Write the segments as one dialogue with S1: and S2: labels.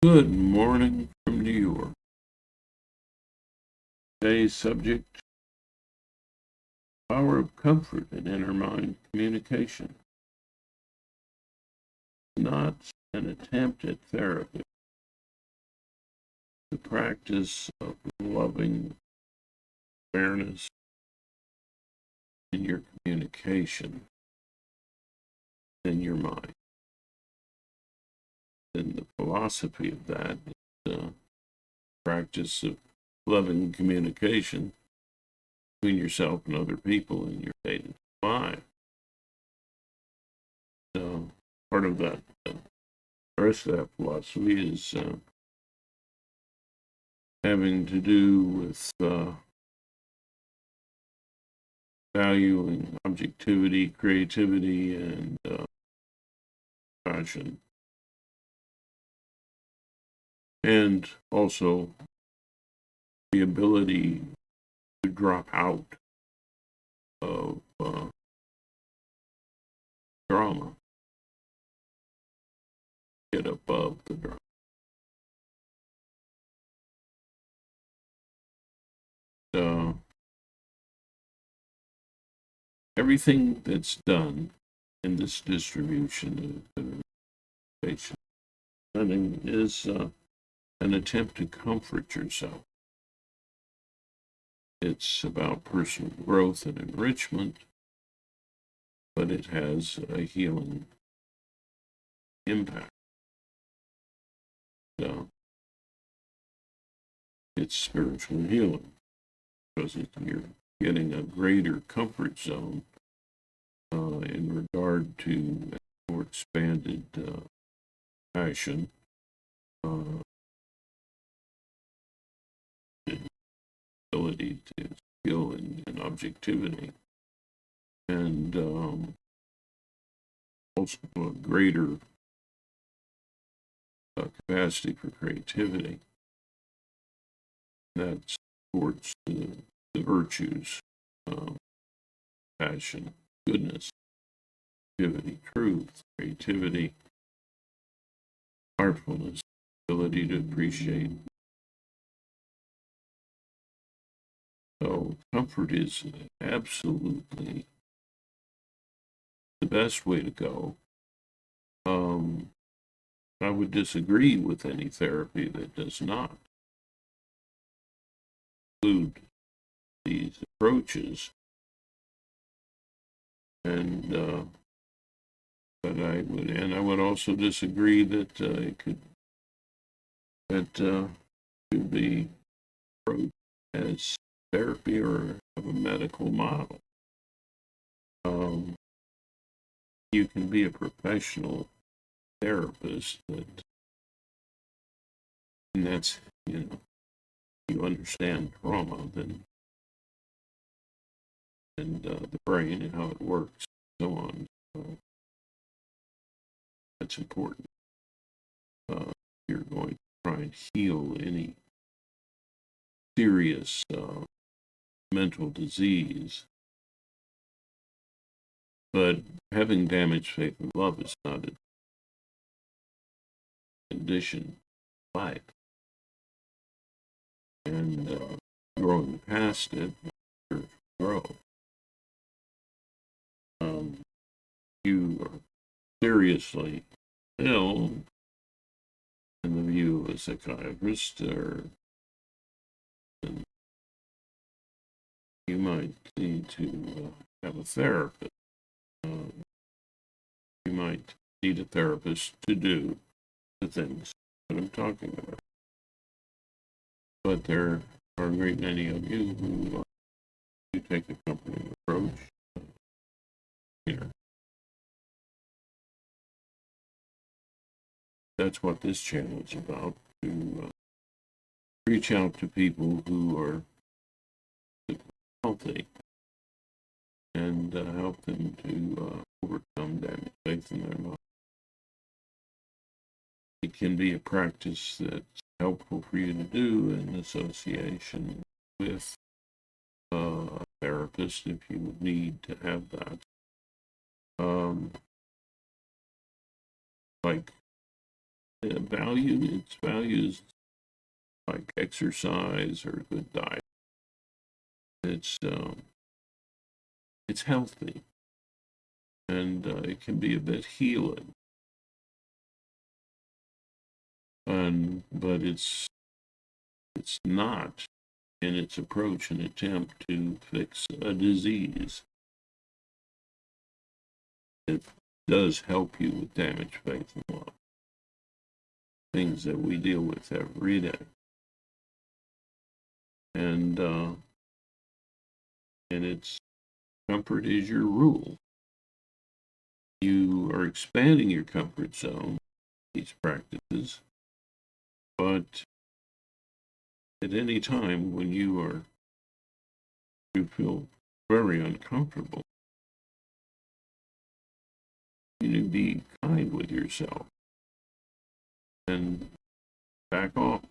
S1: Good morning from New York. Today's subject, power of comfort in inner mind communication. Not an attempt at therapy. The practice of loving awareness in your communication in your mind. And the philosophy of that is the practice of loving communication between yourself and other people in your day-to-day life. So part of that, the rest of that philosophy is having to do with valuing objectivity, creativity, and passion. And also the ability to drop out of drama, get above the drama. So everything that's done in this distribution of information is an attempt to comfort yourself. It's about personal growth and enrichment, but it has a healing impact. So it's spiritual healing because you're getting a greater comfort zone in regard to more expanded passion, ability to skill and objectivity, and also a greater capacity for creativity that supports the virtues, passion, goodness, activity, truth, creativity, artfulness, ability to appreciate. So comfort is absolutely the best way to go. I would disagree with any therapy that does not include these approaches, and but I would also disagree that it could be approached as therapy or have a medical model. You can be a professional therapist, and that's, you understand trauma and the brain and how it works, and so on. So that's important. You're going to try and heal any serious mental disease. But having damaged faith and love is not a condition of life. And growing past it, grow. You are seriously ill in the view of a psychiatrist, or you might need to have a therapist. You might need a therapist to do the things that I'm talking about. But there are a great many of you who do take a comforting approach. That's what this channel is about, to reach out to people who are healthy and help them to overcome damaged faith in their mind. It can be a practice that's helpful for you to do in association with a therapist if you would need to have that. Like its values like exercise or good diet. It's healthy, and it can be a bit healing. But it's not in its approach an attempt to fix a disease. It does help you with damaged faith and love, things that we deal with every day. And its comfort is your rule. You are expanding your comfort zone, these practices, but at any time when you feel very uncomfortable, you need to be kind with yourself and back off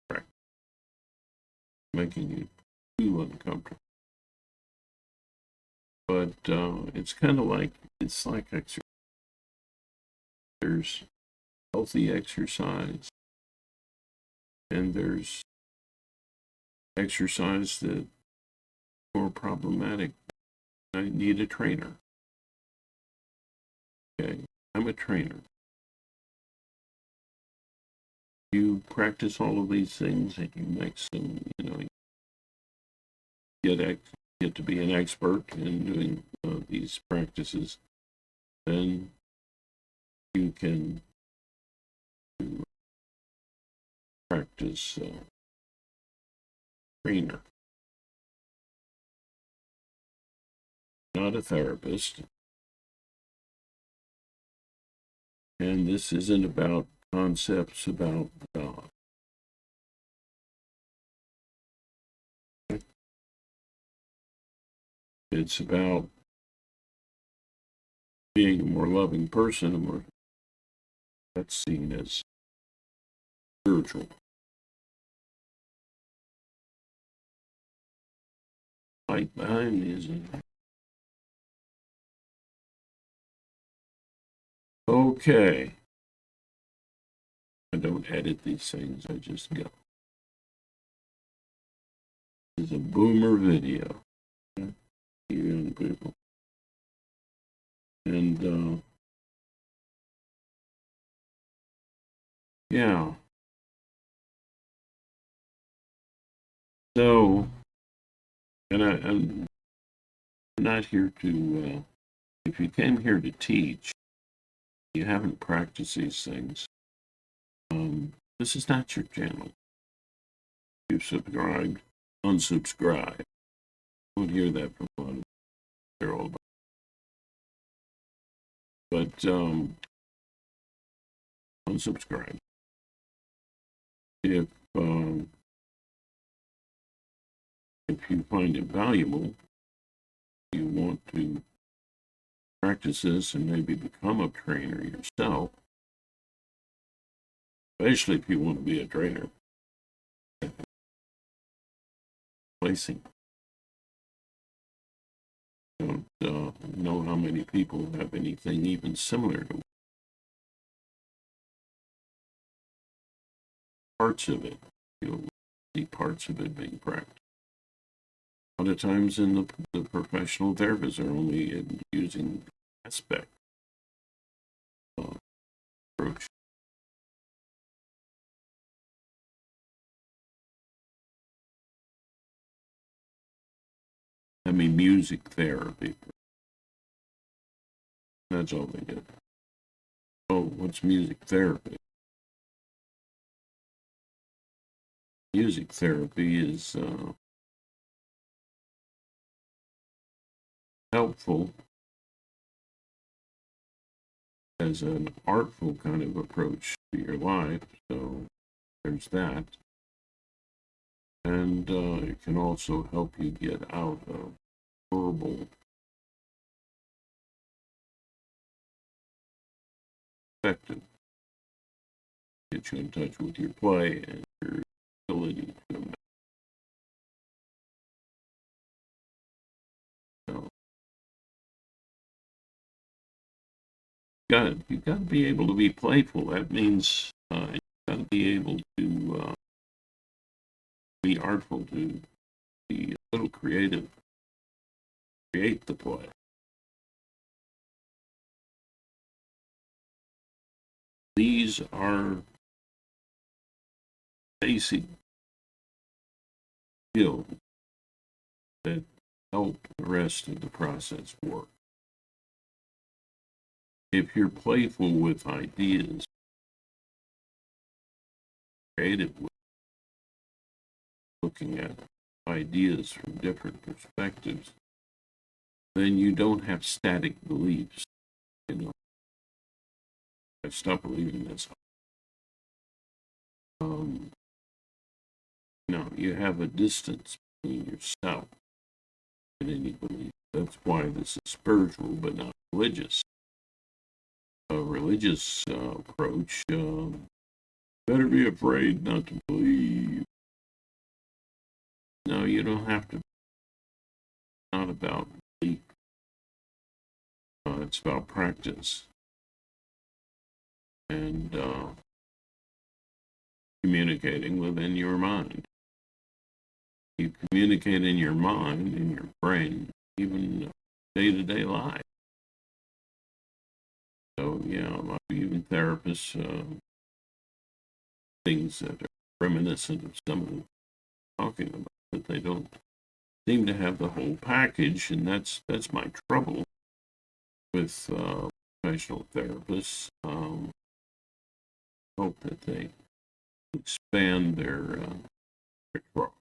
S1: practice, making you too uncomfortable. But it's kind of like exercise. There's healthy exercise, and there's exercise that's more problematic. I need a trainer. Okay, I'm a trainer. You practice all of these things, and you make some, get to be an expert in doing these practices. Then you can practice trainer, not a therapist. And this isn't about concepts about God. It's about being a more loving person, and more that's seen as spiritual. Light behind me is okay. I don't edit these things, I just go. This is a boomer video. You young people. And yeah. So, and I'm not here to, if you came here to teach, you haven't practiced these things, this is not your channel. You've subscribed, unsubscribe. I would hear that from a lot of they're all about. But unsubscribe. If you find it valuable, you want to practice this and maybe become a trainer yourself, especially if you want to be a trainer. Placing. I don't know how many people have anything even similar to parts of it. You'll see parts of it being practiced. A lot of times in the professional therapists are only using aspect approach. I mean, music therapy. That's all they get. Oh, what's music therapy? Music therapy is helpful as an artful kind of approach to your life. So there's that. And it can also help you get out of verbal perspective. Get you in touch with your play and your ability to imagine. you've got to be able to be playful. That means you've got to be able to be artful, to be a little creative, create the play. These are basic skills that help the rest of the process work. If you're playful with ideas, creative with looking at ideas from different perspectives, then you don't have static beliefs. You know, I stopped believing this. You have a distance between yourself and any belief. That's why this is spiritual but not religious. A religious approach, better be afraid not to believe. No, you don't have to. It's not about belief. It's about practice and communicating within your mind. You communicate in your mind, in your brain, even day-to-day life. So, yeah, even therapists, things that are reminiscent of some of them talking about, but they don't seem to have the whole package, and that's my trouble with professional therapists. Hope that they expand their repertoire.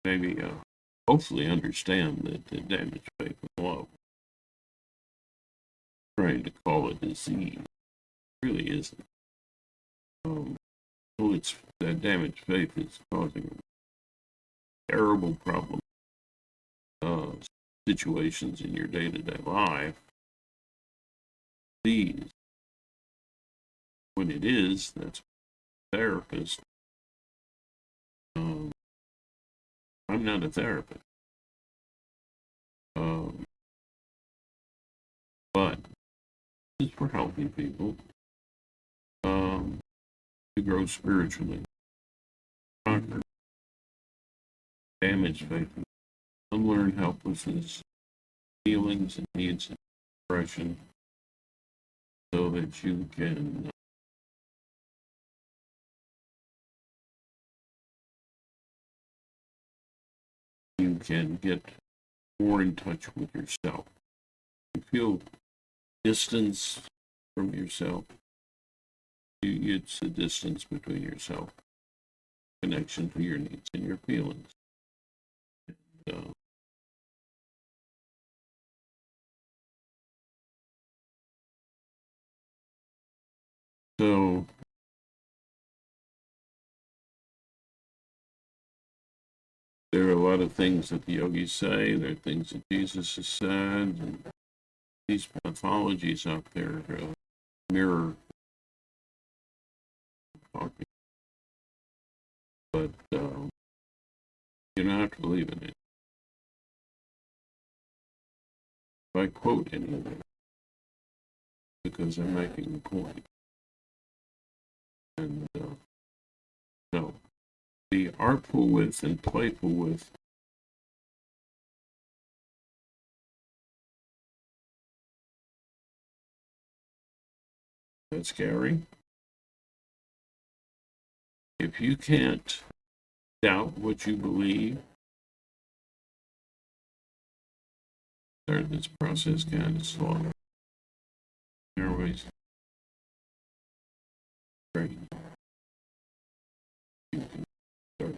S1: Maybe hopefully understand that the damaged faith and love. Trying to call it disease really isn't. Well, it's that damaged faith is causing terrible problem situations in your day-to-day life. These, when it is, that's a therapist. I'm not a therapist. But it's for helping people to grow spiritually, conquer damaged faith, unlearn helplessness, feelings and needs and depression, so that you can get more in touch with yourself. You feel distance from yourself. It's the distance between yourself, connection to your needs and your feelings. And, so there are a lot of things that the yogis say. There are things that Jesus has said, and these pathologies out there mirror talking. But you don't have to believe in it. If I quote any of it, because I'm making a point. And so, be artful with and playful with that's scary. If you can't doubt what you believe, start this process kind of slow. Airways. Great. You can start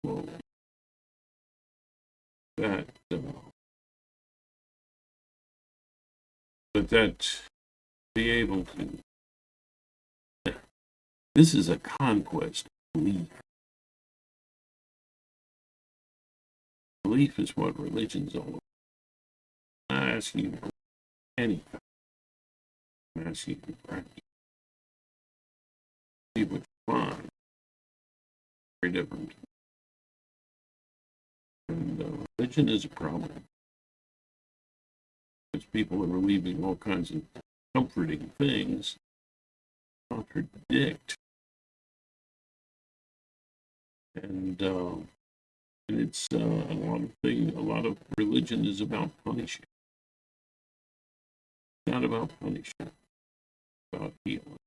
S1: slowly. That, but that be able to. This is a conquest of belief. Belief is what religion's all about. I'm not asking you for anything. I'm asking you to practice. See what you find. Very different. And religion is a problem. people are believing all kinds of comforting things contradict, and it's a lot of religion is about punishing. It's not about punishing, it's about healing.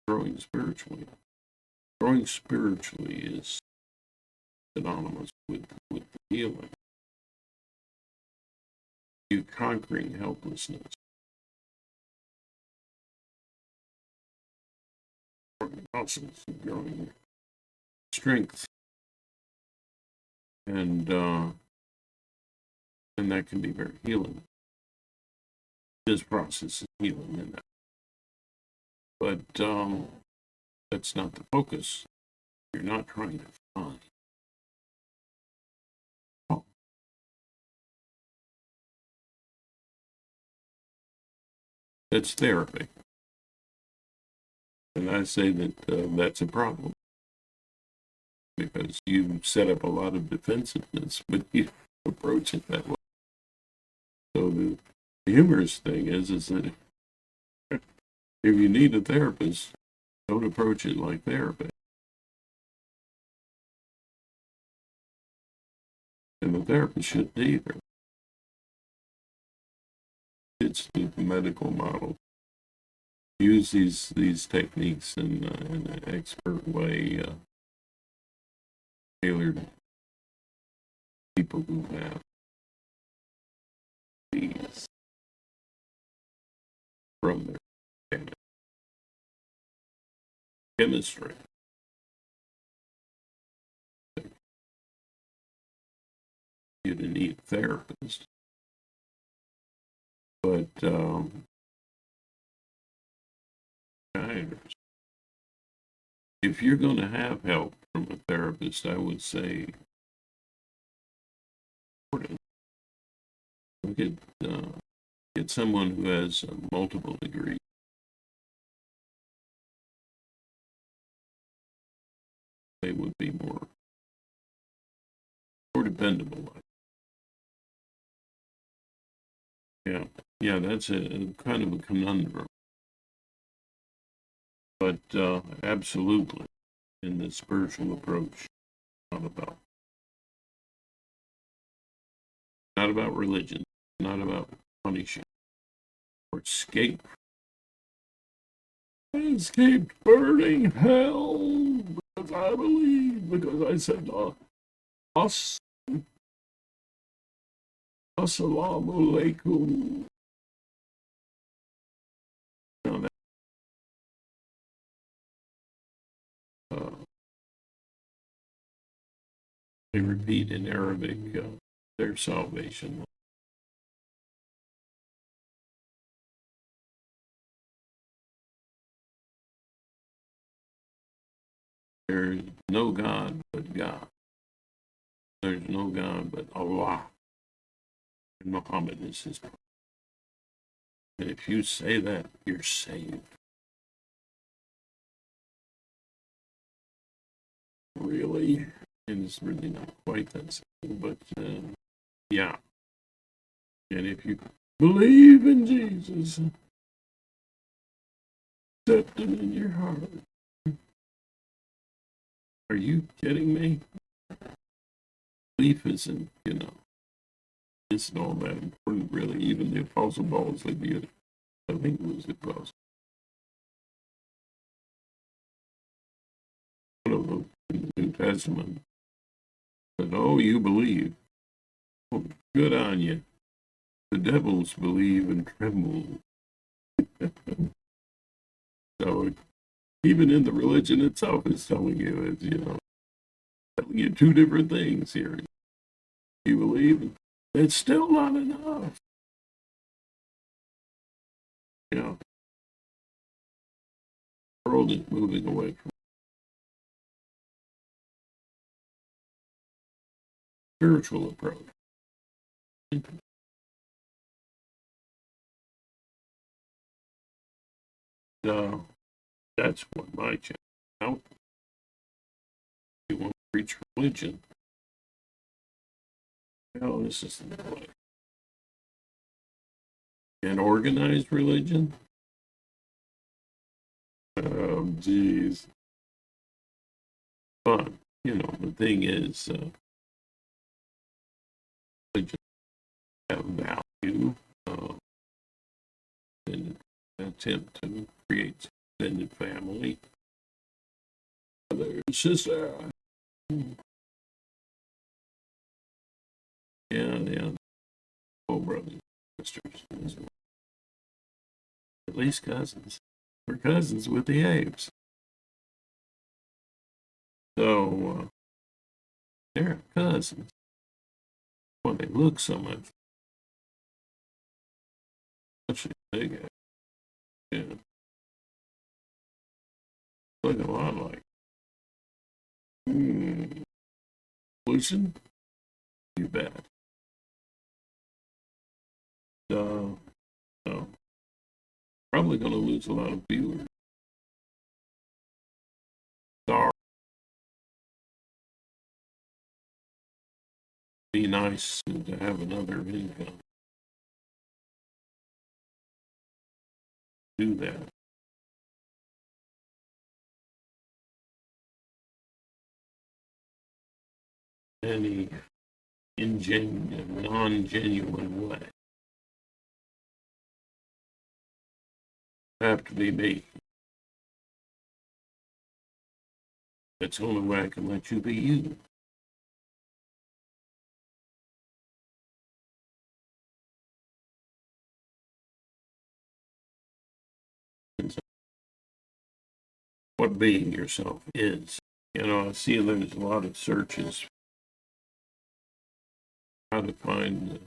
S1: Growing spiritually. Growing spiritually is synonymous with healing. You conquering helplessness. Growing muscles, growing strength. And that can be very healing. This process is healing in that. But that's not the focus. You're not trying to find. That's therapy. And I say that that's a problem. Because you set up a lot of defensiveness when you approach it that way. So the humorous thing is that if you need a therapist, don't approach it like therapy. And the therapist shouldn't either. It's the medical model. Use these techniques in an expert way, tailored to people who have these from their chemistry. You didn't need a therapist, but if you're going to have help from a therapist, I would say get someone who has multiple degrees. They would be more dependable. Yeah, that's a kind of a conundrum. But absolutely, in the spiritual approach, not about religion, not about punishing or escape. I escaped burning hell because I believe, because I said, Assalamu alaikum. They repeat in Arabic their salvation. There is no God but God. There's no God but Allah. And Muhammad is his prophet. And if you say that, you're saved. Really? And it's really not quite that simple, but yeah. And if you believe in Jesus, accept him in your heart. Are you kidding me? Belief isn't, it's not all that important, really. Even the Apostle Paul said, I think it was the Apostle. One of them in the New Testament said, oh, you believe. Well, good on you. The devils believe and tremble. So even in the religion itself, it's telling you, telling you two different things here. You believe, it's still not enough. The world is moving away from spiritual approach. That's what my channel. You want to preach religion, Oh, this is like an organized religion. Oh, geez. But, the thing is, religion have value in an attempt to create extended family. Brother, sister. Yeah. Oh, brothers, sisters. At least cousins. We're cousins with the apes. So, they're cousins. Well, they look so much bigger. Yeah. Look a lot like. Evolution? You bet. So, probably going to lose a lot of viewers. Sorry. Be nice to have another income. Do that. Any non-genuine way. Have to be me. That's the only way I can let you be you. And so what being yourself is. I see there's a lot of searches how to find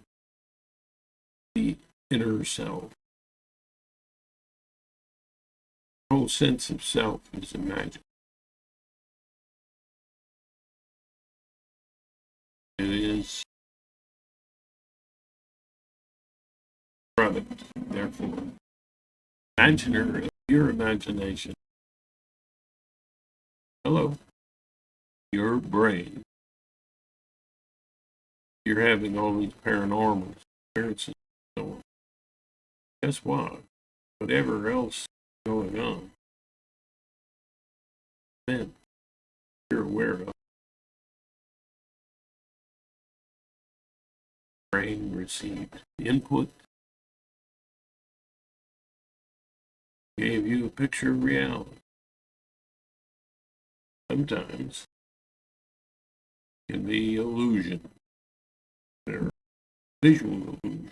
S1: the inner self. The whole sense of self is imagined. It is product, therefore. Imaginer of your imagination. Hello. Your brain. You're having all these paranormal experiences. So guess what? Whatever else is going on, then you're aware of. Brain received input, gave you a picture of reality. Sometimes it can be illusion. They're visual illusion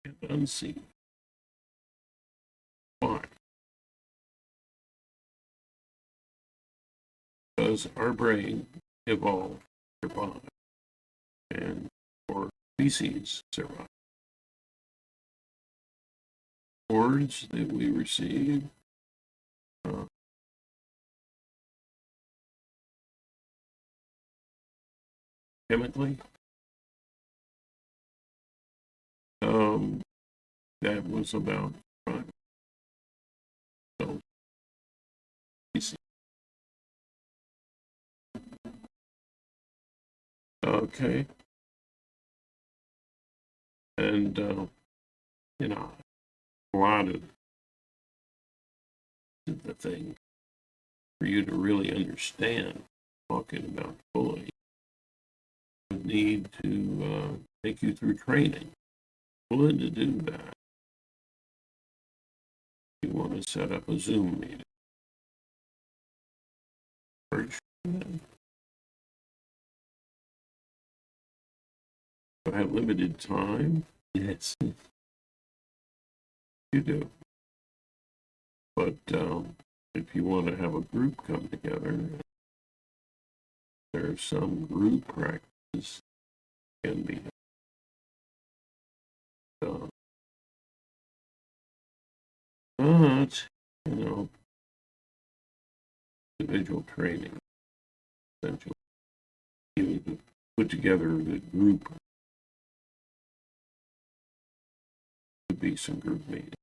S1: and unseen. Why? Because our brain evolved to survive and for species survive. Words that we receive chemically, that was about so okay, and a lot of the thing for you to really understand talking about fully would need to take you through training. Willing to do that, you want to set up a Zoom meeting. I have limited time. Yes, you do. But if you want to have a group come together, there are some group practices can be done. But, individual training, essentially, even to put together the group would be some group meetings.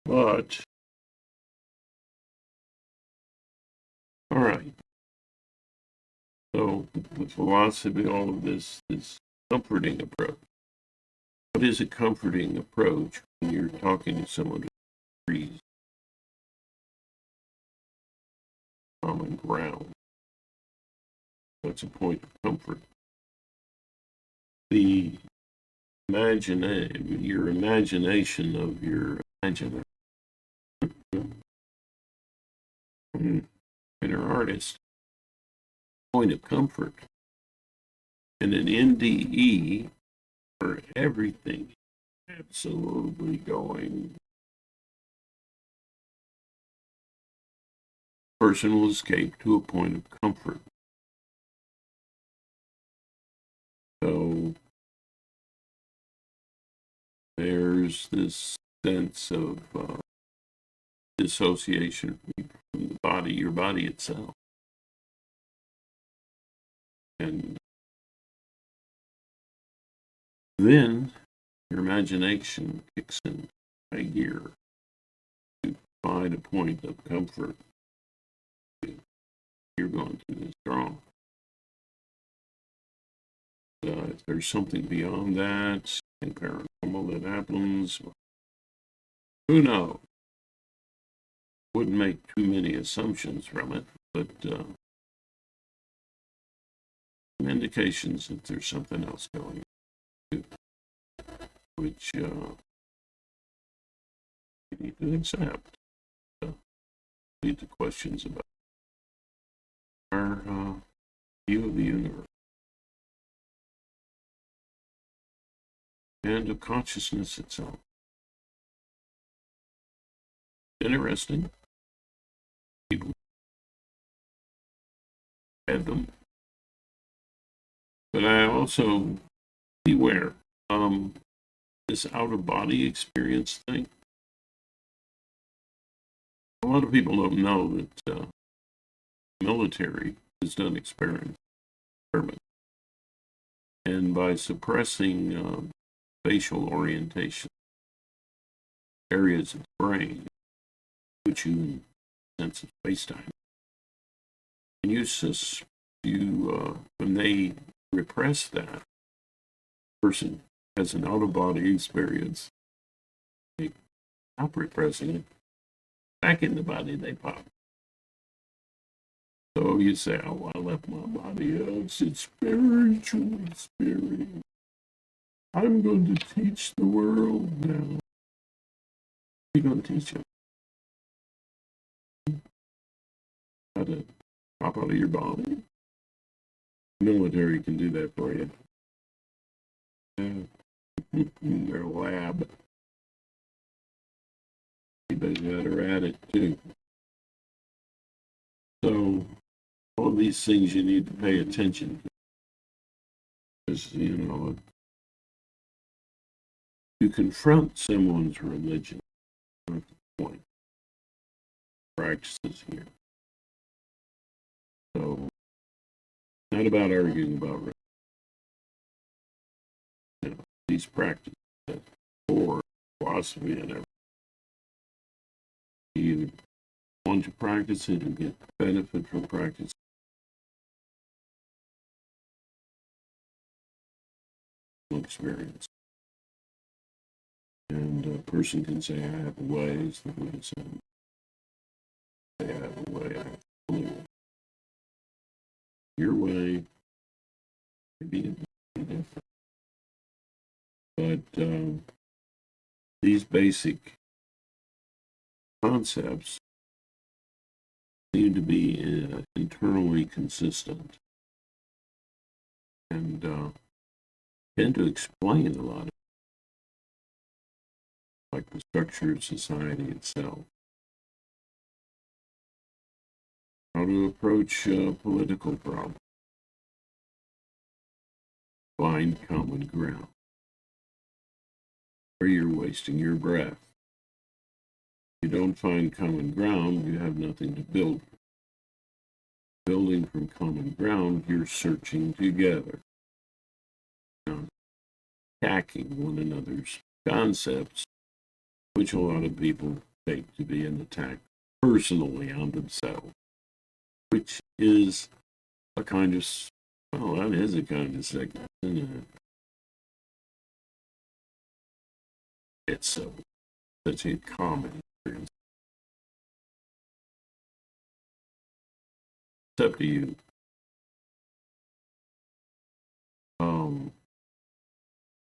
S1: But All right. So the philosophy, all of this is comforting approach. What is a comforting approach when you're talking to someone who agrees common ground? What's a point of comfort? The your imagination of your imaginer, inner artist, point of comfort, and an NDE for everything absolutely going. Person will escape to a point of comfort. So there's this sense of dissociation from the body, your body itself. And then your imagination kicks in high gear to find a point of comfort. You're going through this strong. If there's something beyond that, and paranormal that happens, who knows? Wouldn't make too many assumptions from it, but indications that there's something else going on, which you need to accept. Lead to questions about our view of the universe and of consciousness itself. Interesting. People had them. But I also beware this out of body experience thing. A lot of people don't know that the military has done experiments, and by suppressing facial orientation areas of the brain, put you in a sense of space-time. And when they repress that, person has an out-of-body experience, they stop repressing it, back in the body they pop. So you say, oh, I left my body out. It's spiritual experience. I'm going to teach the world now. You're going to teach them how to pop out of your body. The military can do that for you. In their lab. Anybody that are at it too. So all of these things you need to pay attention to. Because, you confront someone's religion at the point practices here. So not about arguing about these practices or philosophy and everything. You want to practice it and get benefit from practice. Experience. And a person can say, I have ways that we say, I have a way, I have a way. Your way may be different. But these basic concepts seem to be internally consistent and tend to explain a lot of, like the structure of society itself. How to approach political problems. Find common ground. Or you're wasting your breath. If you don't find common ground, you have nothing to build. Building from common ground, you're searching together. Attacking one another's concepts, which a lot of people take to be an attack personally on themselves. which is a kind of, well, that is a kind of sickness, isn't it? It's such a common experience. It's up to you.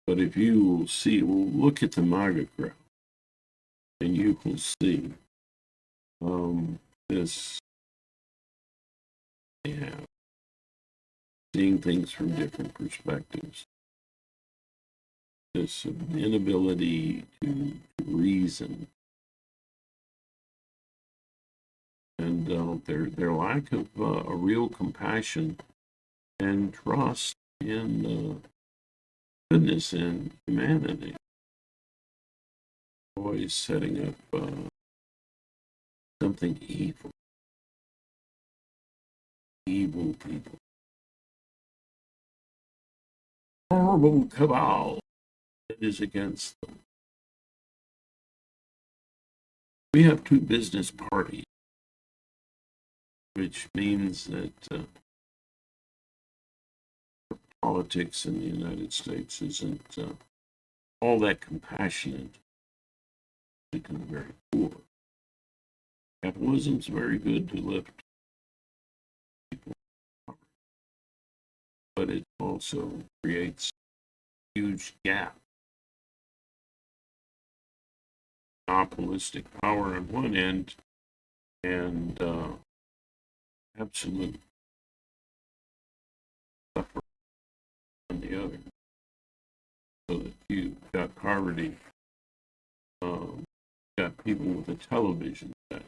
S1: But if you will see, look at the MAGA crowd, and you will see this, yeah, seeing things from different perspectives, this inability to reason, and their lack of a real compassion and trust in goodness and humanity. Always setting up something evil. Evil people. Horrible cabal that is against them. We have two business parties, which means that politics in the United States isn't all that compassionate. It's become very poor. Capitalism's very good to lift people, but it also creates a huge gap. Monopolistic power on one end and absolute suffering on the other. So that you've got poverty, got people with a television set.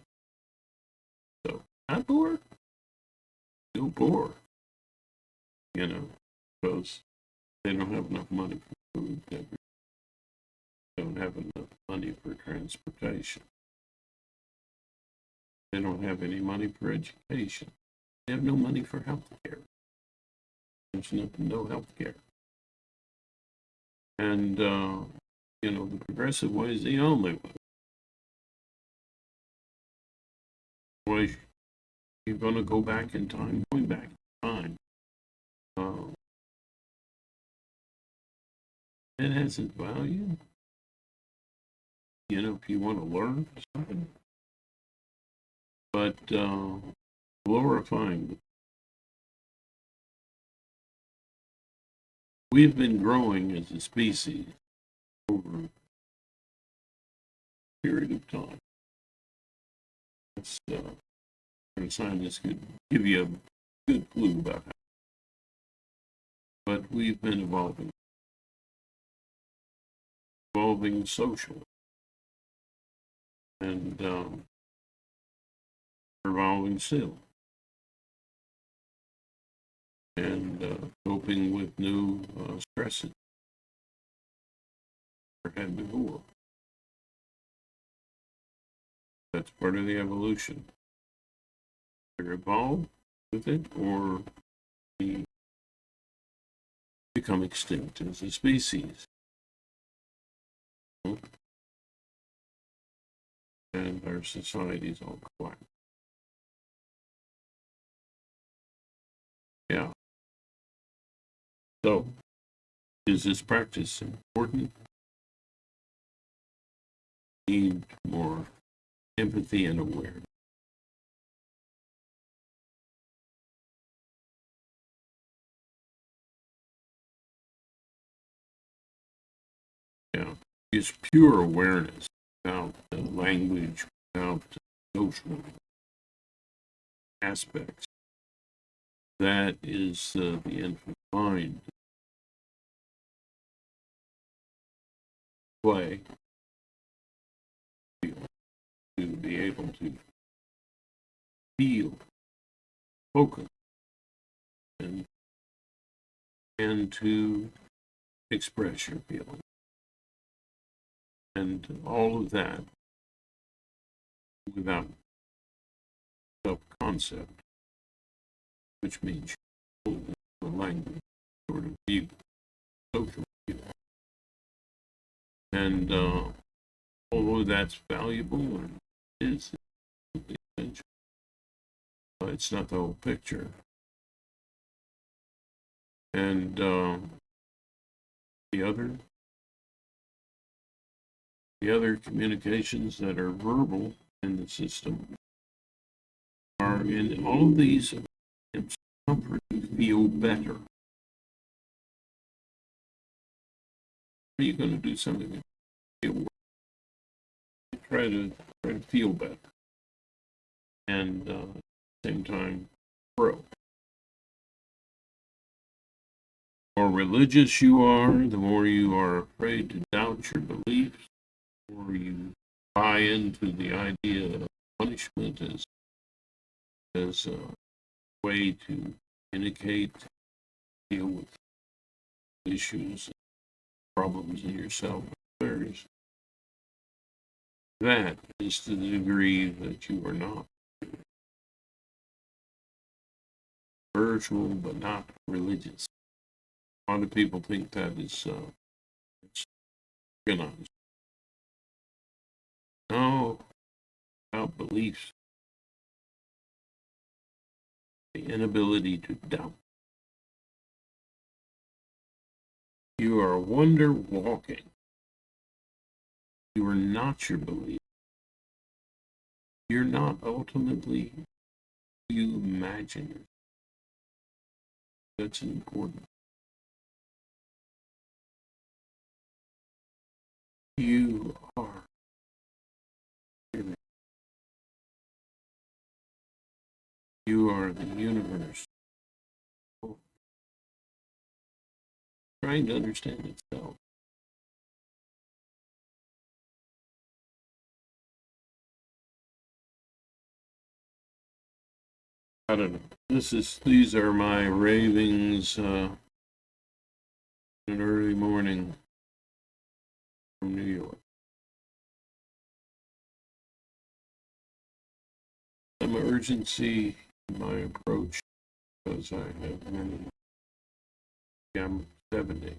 S1: So, not poor, still poor, because they don't have enough money for food, they don't have enough money for transportation, they don't have any money for education, they have no money for health care. There's no health care. And, the progressive way is the only way. Well, you're going to go back in time, going back in time. It has its value. If you want to learn something. But glorifying. We've been growing as a species over a period of time. Scientists could give you a good clue about how. But we've been evolving socially, and evolving still, and coping with new stresses we had before. That's part of the evolution. Either evolve with it, or we become extinct as a species. And our societies all collapse. Yeah. So, is this practice important? Need more empathy and awareness. Yeah. It's pure awareness without language, without social aspects. That is the infant mind play to be able to feel, focus, and to express your feelings. And all of that without self-concept, which means the language, sort of view, social view. And although that's valuable and is essential, it's not the whole picture. And the other communications that are verbal in the system are in all of these attempts to comfort you, feel better. Are you going to do something to feel better? Try to feel better, and at the same time grow. The more religious you are, the more you are afraid to doubt your beliefs, the more you buy into the idea of punishment as a way to communicate, deal with issues, problems in yourself and others. That is to the degree that you are not spiritual but not religious. A lot of people think that is organized. No, about beliefs, the inability to doubt. You are a wonder walking. You are not your belief. You're not ultimately who you imagine. That's important. You are. You are the universe trying to understand itself. I don't know. These are my ravings in an early morning from New York. Some urgency in my approach because I have many. I'm 70.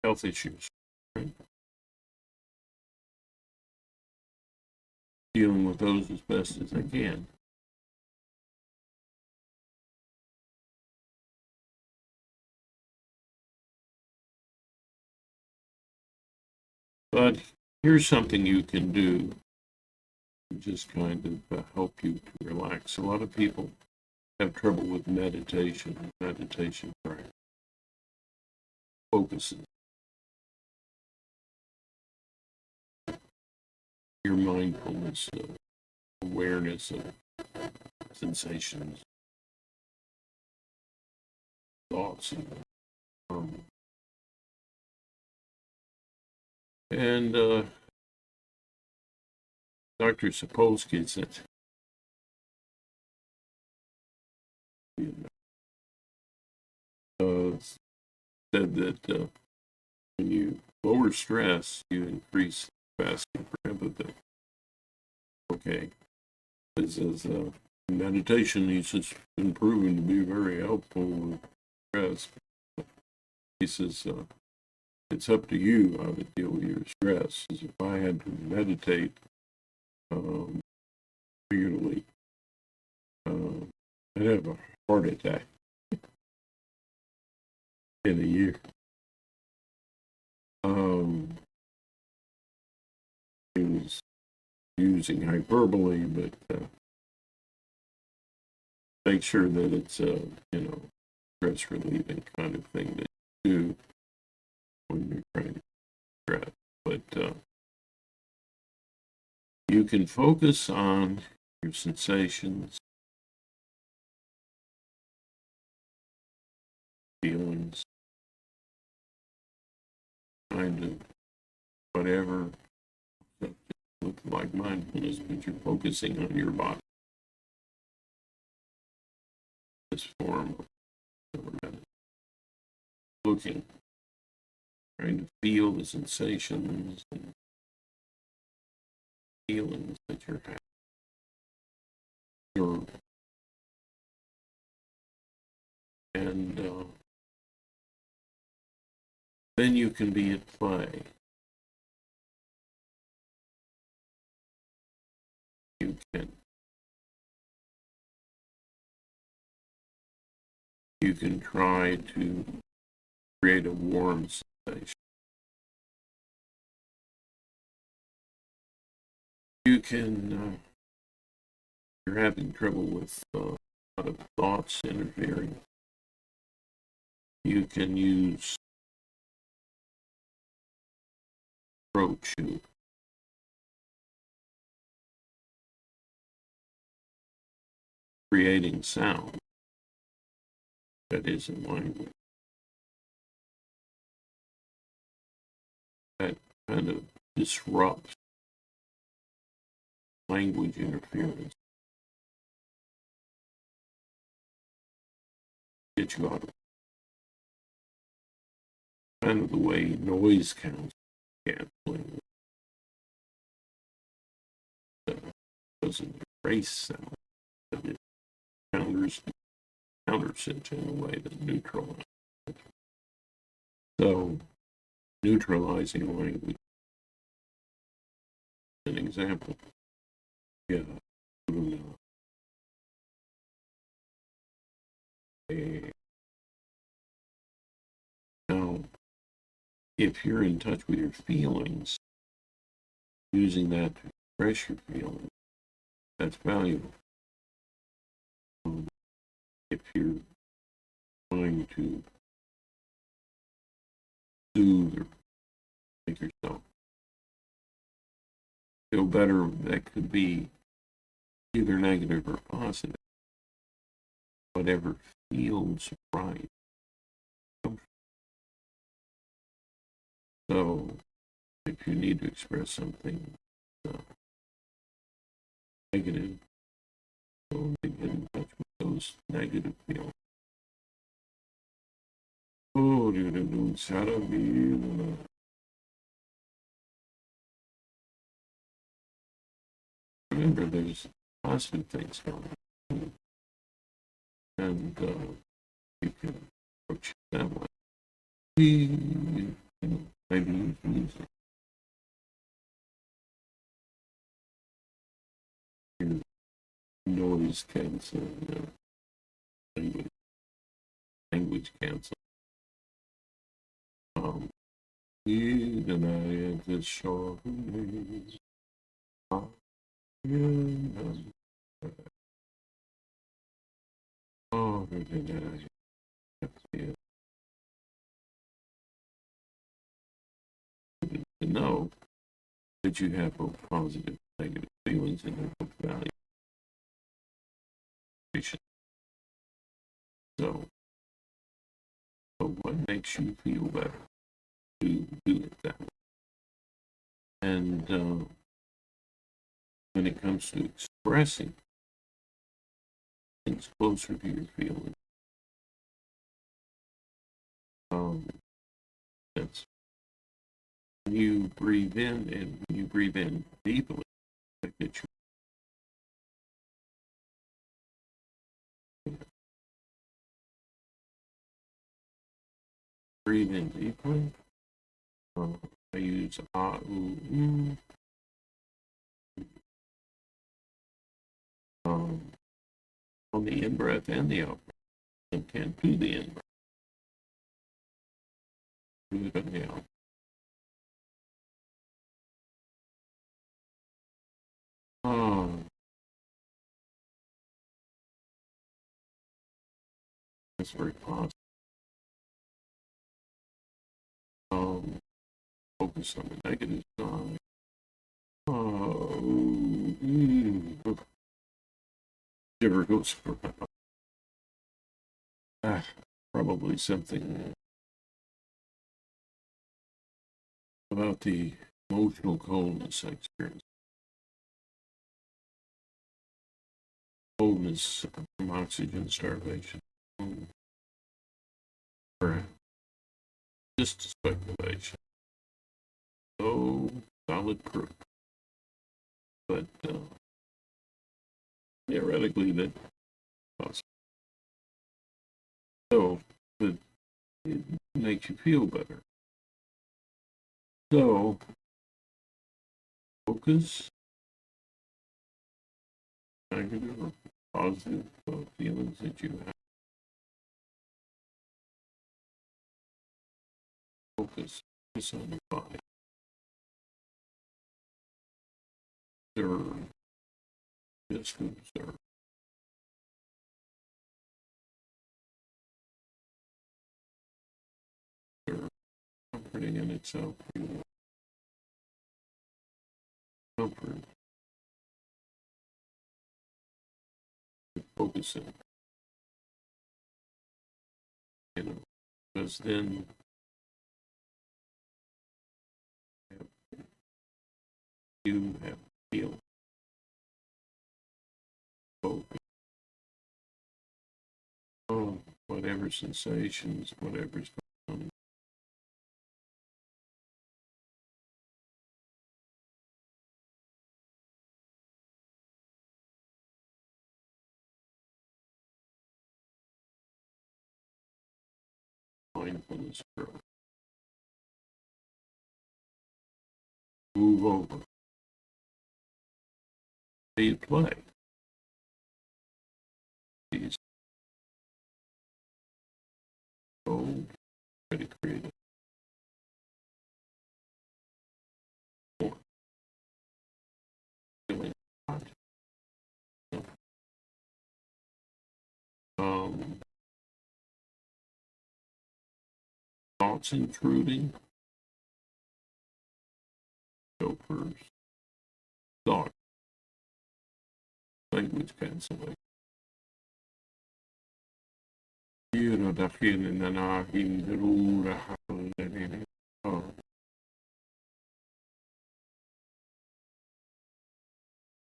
S1: Health issues, right? Dealing with those as best as I can. But here's something you can do to just kind of help you to relax. A lot of people have trouble with meditation. Meditation focuses your mindfulness, awareness of sensations, thoughts, and Dr. Sapolsky said that when you lower stress, you increase capacity for empathy. Okay, it says meditation. He says been proven to be very helpful with stress. He says it's up to you how to deal with your stress. As if I had to meditate regularly, I'd have a heart attack in a year. He was using hyperbole, but make sure that it's stress relieving kind of thing that you do when you're trying to stress. But you can focus on your sensations, feelings, kind of whatever look like mindfulness, but you're focusing on your body. This form of looking, trying to feel the sensations and feelings that you're having. And then you can be at play. You can You can try to create a warm sensation. You can, you're having trouble with a lot of thoughts interfering. You can use throat chew. Creating sound that isn't language. That kind of disrupts language interference. Get you out of kind of the way noise canceling doesn't erase sound, but it counters it in a way that neutralizes it. So neutralizing language. An example. Yeah. Now, if you're in touch with your feelings, using that to express your feelings, that's valuable. If you're trying to soothe or make yourself feel better, that could be either negative or positive. Whatever feels right. So, if you need to express something negative, so to get in touch with those negative feelings. Oh, remember, there's positive things going on, and you can approach it that way. Maybe use music. Noise canceling, language cancel. And I have this short oh, to know that you have both positive and negative feelings and they're both valuable. So what makes you feel better? Do it that way. And when it comes to expressing things closer to your feelings, that's when you breathe in, and when you breathe in deeply, that gets you. Breathe in deeply. I use ah, ooh, on the in breath and the out breath. And can do the in breath. Do it on the out. That's very positive. Focus on the negative side. Never goes for probably something about the emotional coldness I experienced. Coldness from oxygen starvation. Or just a speculation. No solid proof. But theoretically, that possible. So, but it makes you feel better. So, focus, negative or positive feelings that you have. Focus on the body. Observe. Just observe. Observe. Comforting in itself. Comfort. Focusing. Because then you have feeling. Focus. Oh, whatever sensations, whatever's going on. Mindfulness growth. Move over. See it play. These gold, try to create a more feeling hot. Thoughts intruding. Go first. Thought. Language cancellation.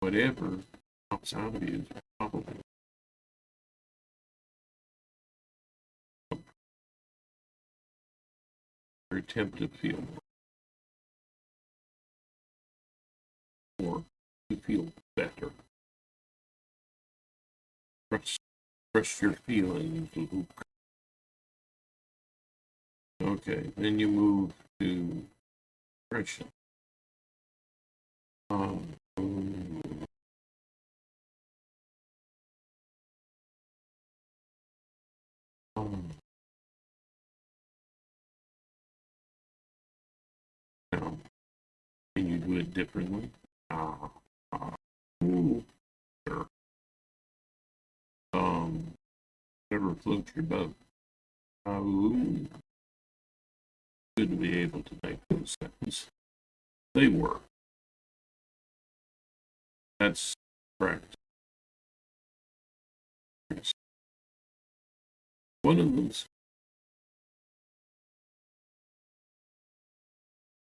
S1: Whatever comes out of you is probably or attempt to feel more, to feel better. Trust your feelings, Luke. Okay, then you move to depression. Now, can you do it differently? Sure. Whatever floats your boat. Good to be able to make those sentences. They work. That's practice. One of them's,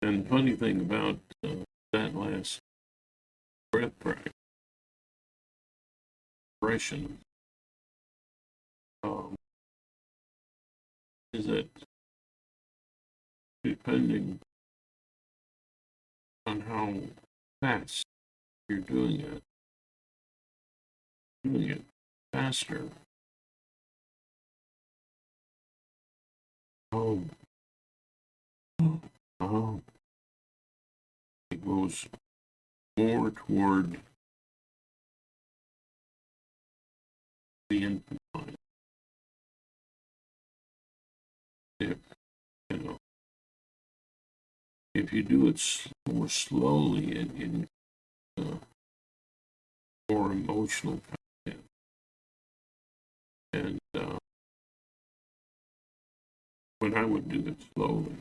S1: and the funny thing about that last breath practice, expression, is that depending on how fast you're doing it faster. It goes more toward the infant mind. If you do it more slowly in more emotional content, and when I would do it slowly,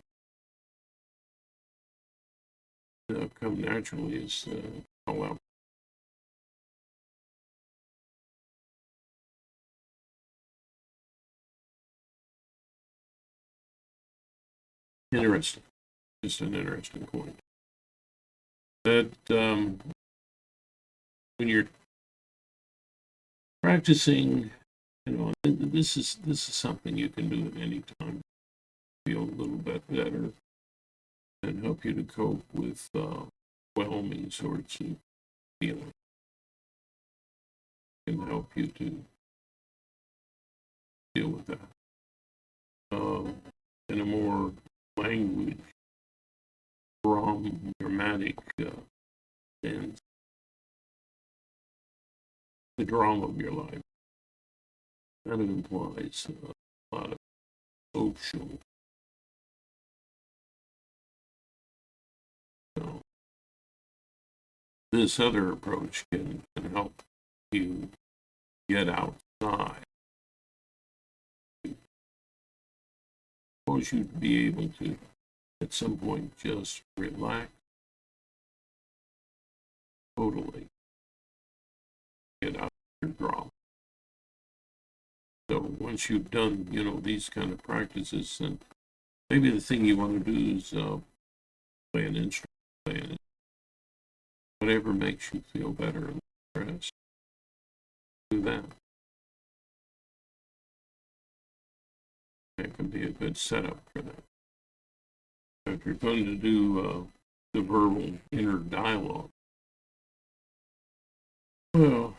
S1: come naturally is all out. Interesting. Just an interesting point. That when you're practicing, this is something you can do at any time. Feel a little bit better and help you to cope with overwhelming sorts of feelings. Can help you to deal with that in a more language, dramatic sense. The drama of your life. That implies a lot of social So this other approach can help you get outside. Suppose you'd be able to, at some point, just relax totally, get out of your drama. So once you've done, these kind of practices, and maybe the thing you want to do is play an instrument, whatever makes you feel better and less, do that. That can be a good setup for that. If you're going to do the verbal inner dialogue, well,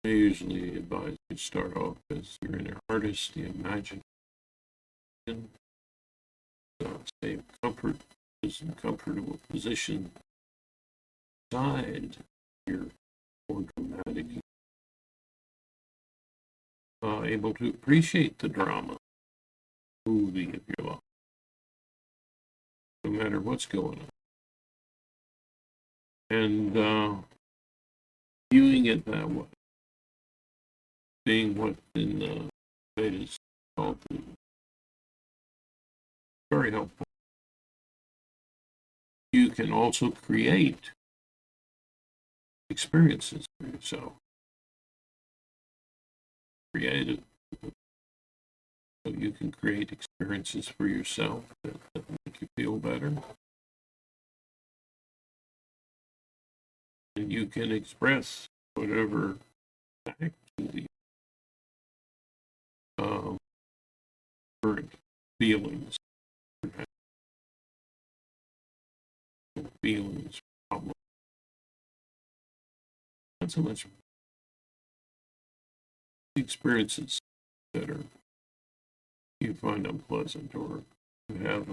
S1: I usually advise you start off as your inner artist, the imagination, stay comfortable position side your more dramatic, able to appreciate the drama, movie of your life, no matter what's going on. And viewing it that way, being what in the Vedas called very helpful. You can also create experiences for yourself. Creative. So you can create experiences for yourself that make you feel better. And you can express whatever back to the current feelings, problem. Not so much experiences that are you find unpleasant, or you have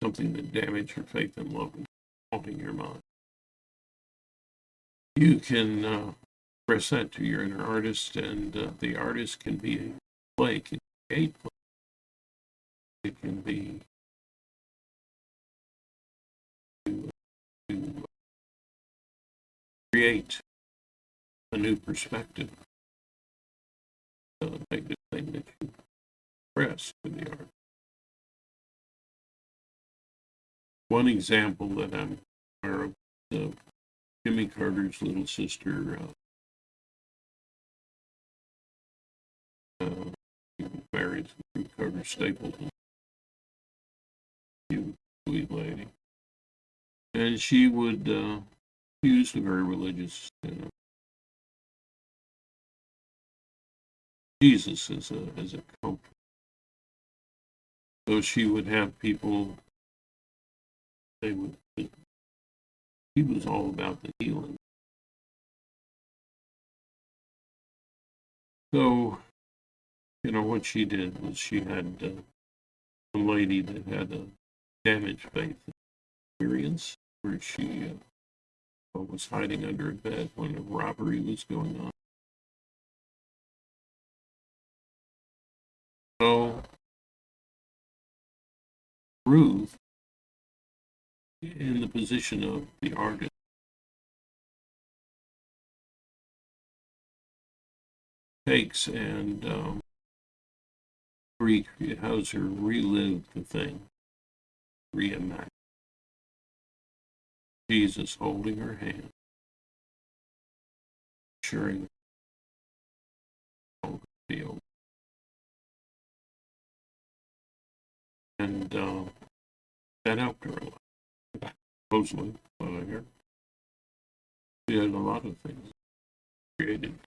S1: something that damaged your faith and love and haunting your mind. You can express that to your inner artist, and the artist can be a play, can create play. It can be to create a new perspective, a negative thing that you express to the art. One example that I'm aware of, Jimmy Carter's little sister, married to Carter Stapleton, sweet lady, and she would use a very religious Jesus as a comfort. So she would have people. He was all about the healing. So, what she did was she had a lady that had a damaged faith experience where she was hiding under a bed when a robbery was going on. So, Ruth, in the position of the artist, takes and has her relive the thing, reimagine. Jesus holding her hand, ensuring all the field. And that helped her a lot. Supposedly, what I heard. She had a lot of things created.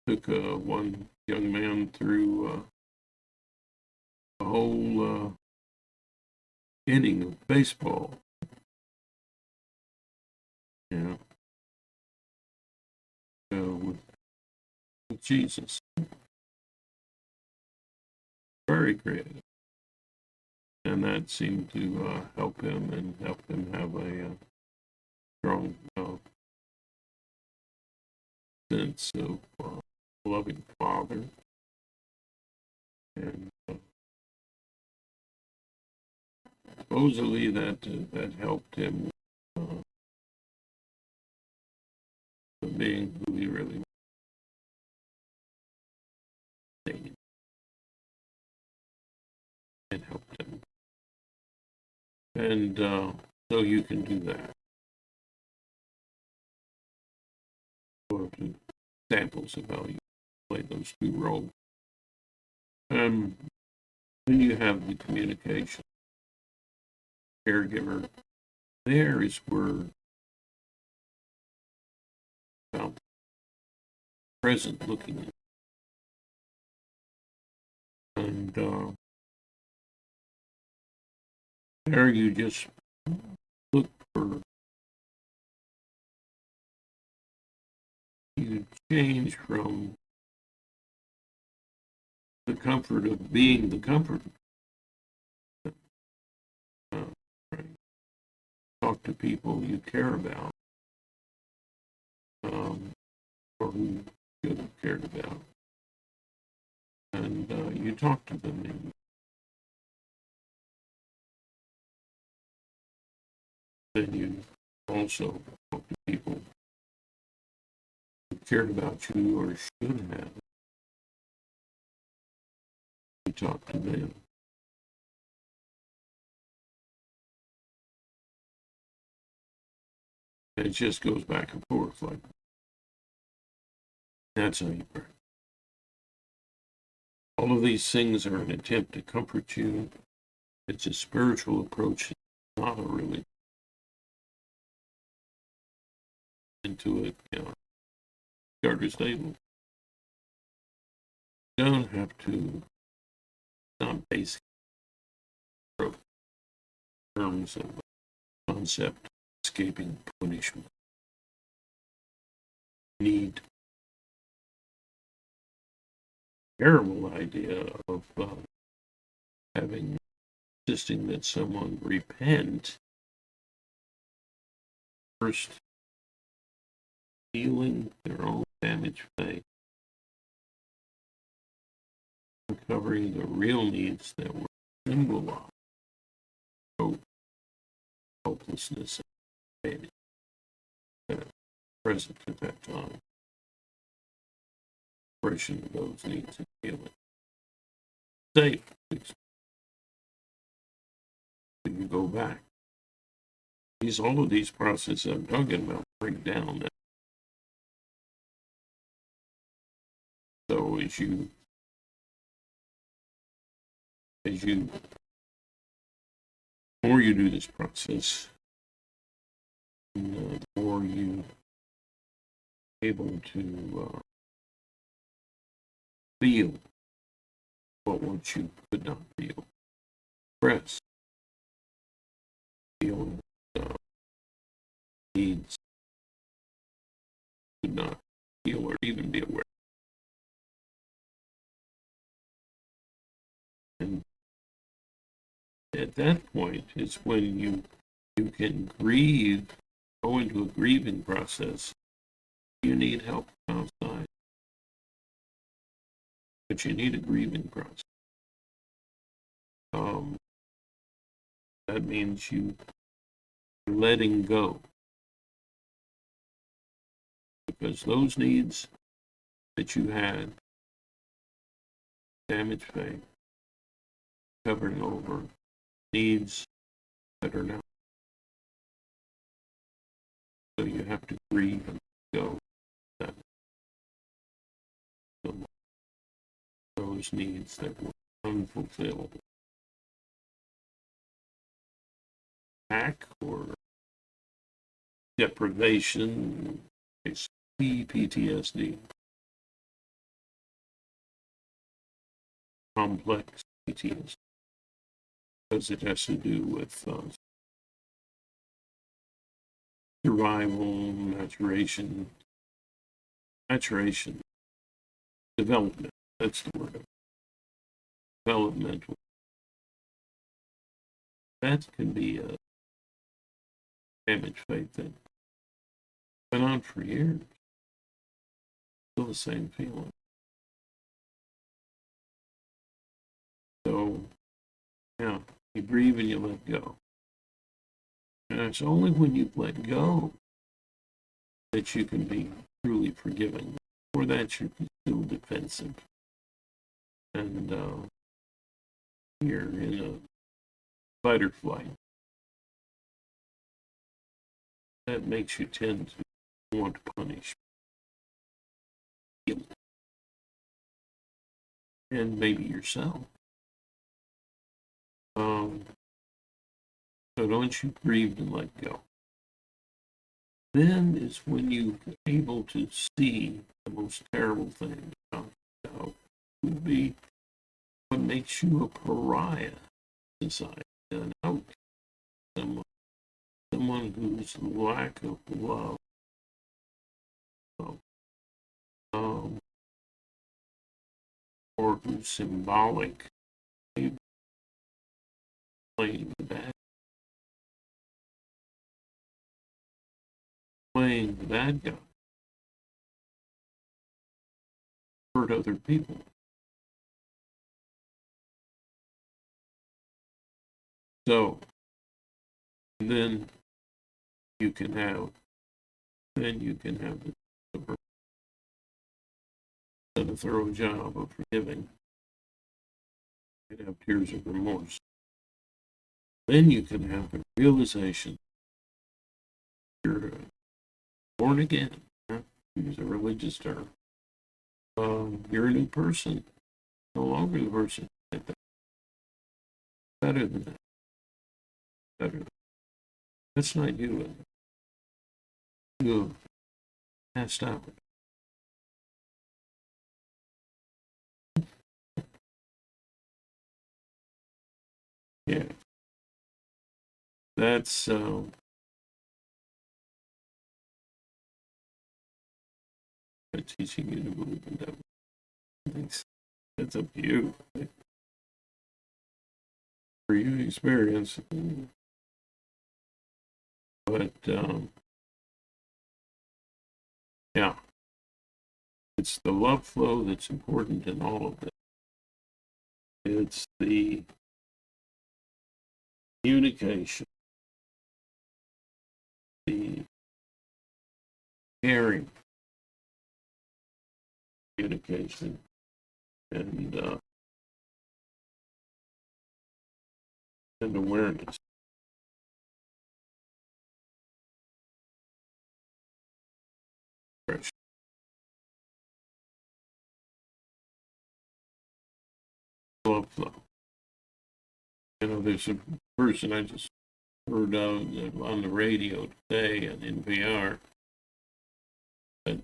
S1: Took one young man through a whole inning of baseball. Yeah. With Jesus. Very creative. And that seemed to help him and help him have a strong sense of loving father. And supposedly that helped him being who he really was. It helped him. And so you can do that. Go to examples of how you play those two roles. Then you have the communication. Caregiver. There is where present looking. And there you just look for, you change from the comfort of being the comfort. Right. Talk to people you care about, or who you should have cared about. And you talk to them. And then you also talk to people who cared about you or should have. You talk to them. And it just goes back and forth like that's how you practice. All of these things are an attempt to comfort you. It's a spiritual approach, not a really into it. Starter stable. You don't have to not basic terms of concept escaping punishment. Need terrible idea of insisting that someone repent first, healing their own damaged faith, uncovering the real needs that were symbolized, hope, helplessness, and present at that time. Expression of those needs and healing. Safe. When you go back. All of these processes I'm talking about break down. So as you more you do this process, the more you able to feel what you could not feel, express, feel needs could not feel or even be aware. And at that point is when you can grieve, go into a grieving process. You need help outside, but you need a grieving process. That means you letting go, because those needs that you had, damaged faith, covering over needs that are now. So you have to grieve and go that those needs that were unfulfilled. Lack or deprivation, PTSD, complex PTSD, because it has to do with survival, maturation, development. That's the word. Developmental. That can be a damaged faith that went on for years. Still the same feeling. So, yeah, you grieve and you let go. And it's only when you've let go that you can be truly forgiving. Before that, you're still defensive. And you're in a fight or flight. That makes you tend to want to punish. And maybe yourself. So once you grieve and let go, then is when you're able to see the most terrible thing about yourself would be what makes you a pariah in society, an outcast, someone whose lack of love, or who's symbolic, playing the bad guy, hurt other people. So then you can have a thorough job of forgiving. You can have tears of remorse. Then you can have the realization you're born again. Use a religious term. You're a new person. No longer the person that better than that. Better than that. That's not you. You passed out. Yeah. That's teaching you to believe in that. It's up to you. For you experience. But yeah, it's the love flow that's important in all of this. It's the communication, the caring communication, and awareness. Love flow. There's a person I just heard on the radio today at NPR that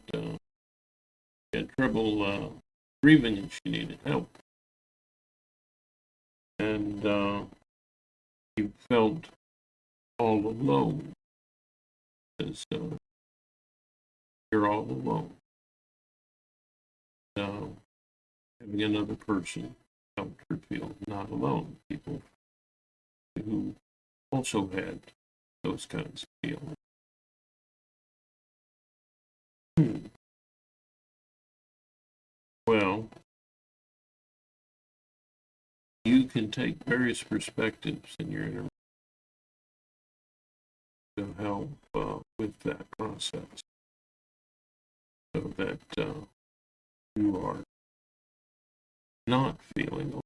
S1: had trouble breathing and she needed help. And he felt all alone. Because you're all alone. Having another person helped her feel not alone. People who also had those kinds of feelings. Well, you can take various perspectives in your inner to help with that process so that you are not feeling alone.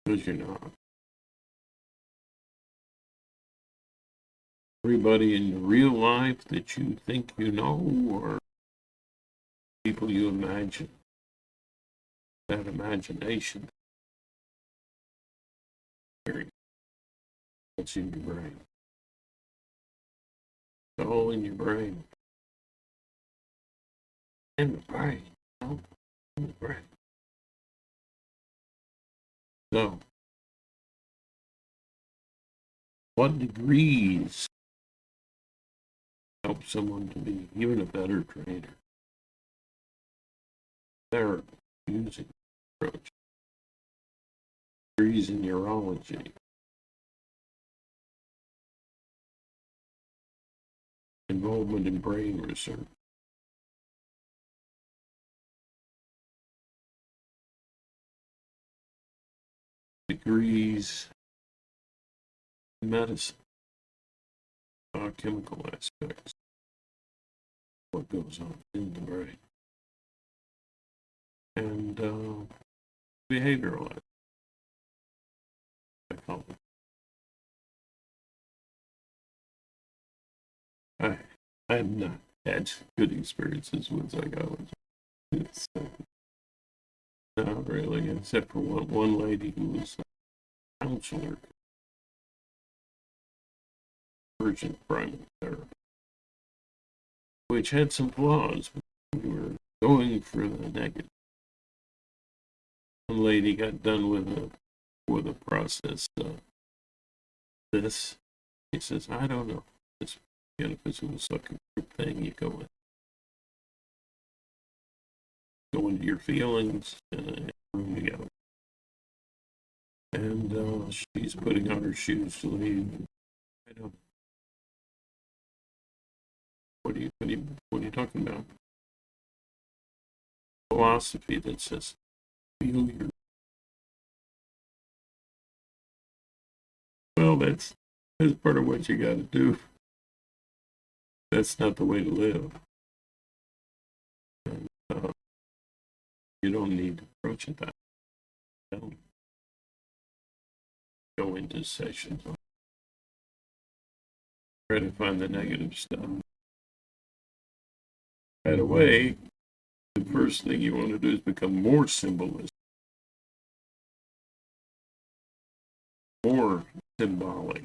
S1: Because you're not. Everybody in real life that you think you know, or people you imagine, that imagination, that's in your brain. It's all in your brain. In the brain. In the brain. So, what degrees help someone to be even a better trainer? Therapy, using approach. Degrees in neurology. Involvement in brain research. degrees in medicine, chemical aspects, what goes on in the brain, and behavioral psychology. I have not had good experiences with psychology. It's not really, except for one lady who was a counselor, urgent primary therapy, which had some flaws. We were going for the negative. One lady got done with a process. This, he says, I don't know. This, if it's a sucker group thing, you go into your feelings, and you go. And she's putting on her shoes to leave. I don't. What are you talking about? Philosophy that says feel your. Well, that's part of what you got to do. That's not the way to live. And, you don't need to approach it that way. Don't go into sessions. Try to find the negative stuff. Right away, the first thing you want to do is become more symbolistic, more symbolic,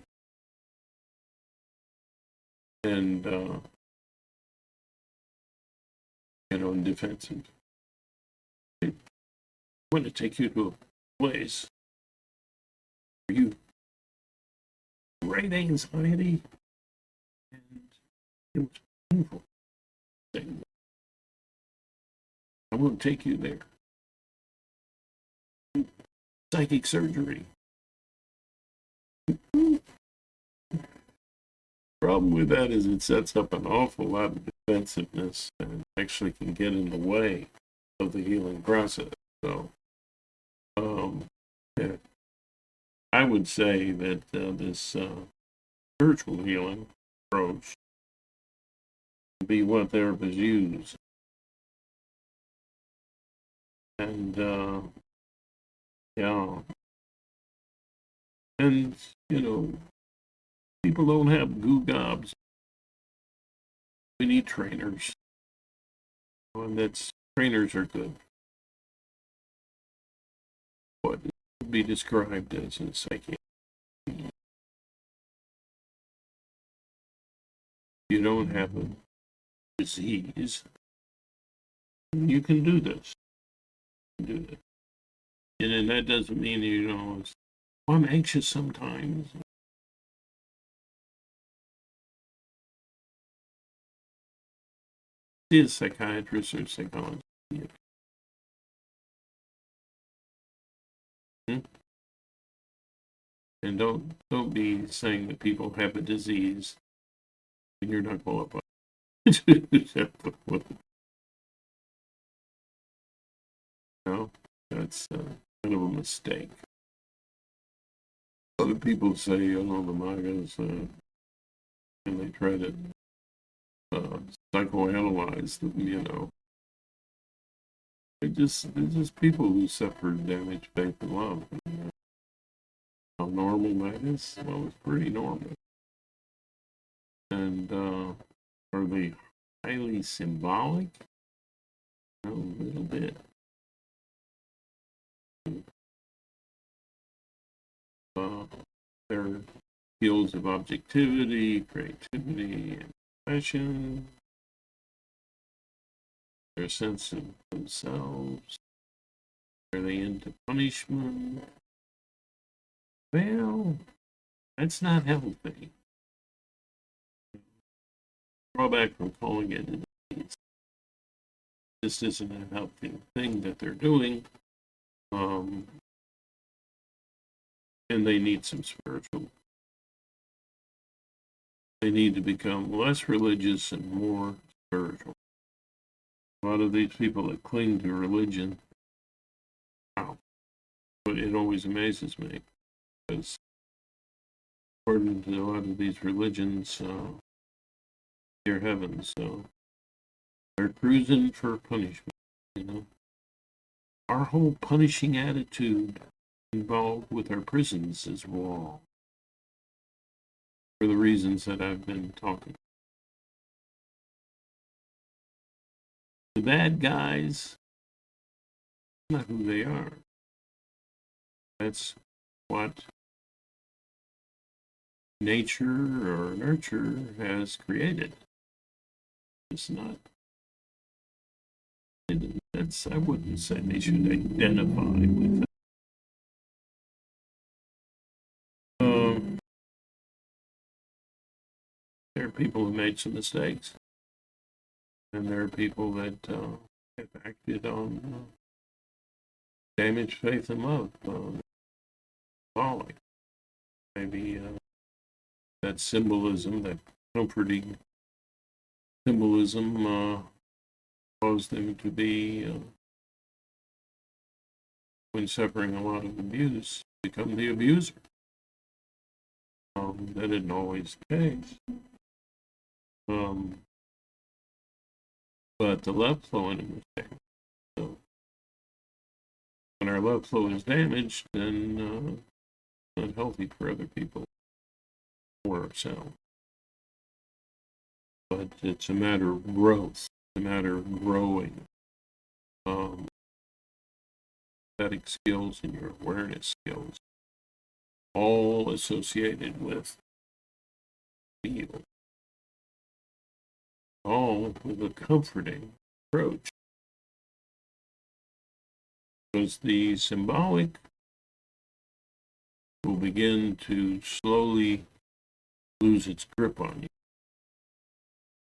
S1: and defensive. I want to take you to a place where you great anxiety, and it was painful. I won't take you there. Psychic surgery. Problem with that is it sets up an awful lot of defensiveness and actually can get in the way of the healing process. So, yeah, I would say that this spiritual healing approach would be what therapists use. And, yeah. And, people don't have goo gobs. We need trainers. And trainers are good. What would be described as a psychiatric. You don't have a disease. You can do this. You can do this. And then that doesn't mean, I'm anxious sometimes. See a psychiatrist or psychologist. And don't be saying that people have a disease and you're not qualified. No, that's kind of a mistake. Other people say, the magas, and they try to psychoanalyze them, They're just people who suffer damage, faith, and love. How normal that is? Well, it's pretty normal. And are they highly symbolic? A little bit. Their skills of objectivity, creativity, and passion. Their sense of themselves. Are they into punishment? Well, that's not healthy. Drawback from calling it a disease. This isn't a healthy thing that they're doing. And they need some spiritual. They need to become less religious and more spiritual. A lot of these people that cling to religion, wow, it always amazes me, because according to a lot of these religions, dear heavens, they're cruising for punishment, you know. Our whole punishing attitude involved with our prisons is wrong, for the reasons that I've been talking. The bad guys, not who they are. That's what nature or nurture has created. It's not. I wouldn't say they should identify with it. There are people who made some mistakes, and there are people that have acted on damaged faith and love. Symbolic. Maybe that symbolism, that comforting symbolism, caused them to be, when suffering a lot of abuse, become the abuser. That isn't always the case. But the love flow in them is damaged. So when our love flow is damaged, then it's not healthy for other people or ourselves. But it's a matter of growth, a matter of growing. Empathetic skills and your awareness skills, all associated with feel, all with a comforting approach. Because the symbolic will begin to slowly lose its grip on you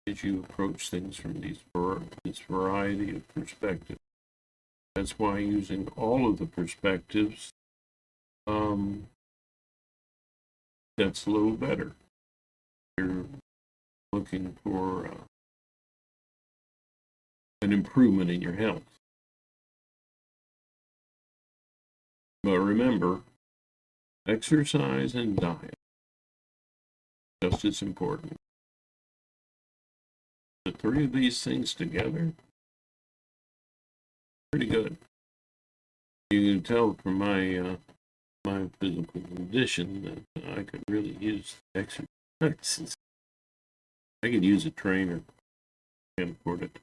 S1: as you approach things from this variety of perspectives. That's why using all of the perspectives, that's a little better. You're looking for an improvement in your health. But remember, exercise and diet, just as important. The three of these things together, pretty good. You can tell from my my physical condition that I could really use exercises. I could use a trainer. Can't afford it.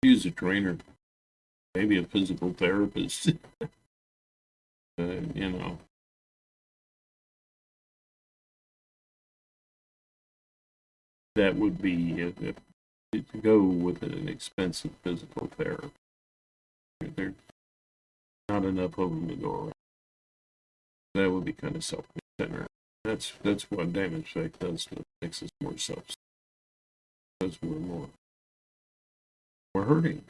S1: Use a trainer, maybe a physical therapist. You know. That would be to go with an expensive physical therapy. There's not enough of them to go around. That would be kind of self-centered. That's what damaged faith does to us. It makes us more self-centered. Because we're hurting,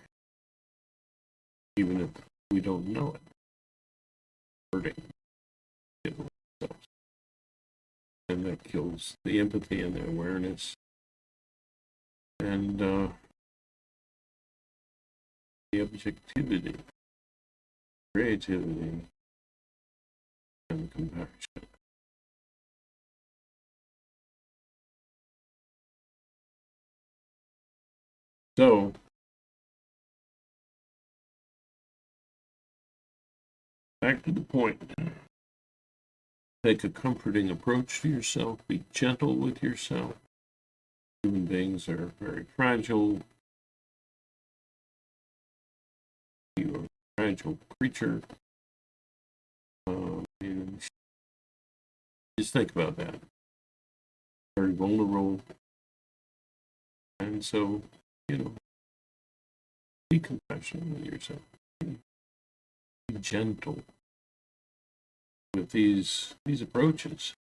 S1: even if we don't know it. Hurting, and that kills the empathy and the awareness, and the objectivity, creativity, and compassion. So, back to the point. Take a comforting approach to yourself. Be gentle with yourself. Human beings are very fragile. You are a fragile creature. And just think about that. Very vulnerable. And so, be compassionate with yourself. Be gentle with these approaches.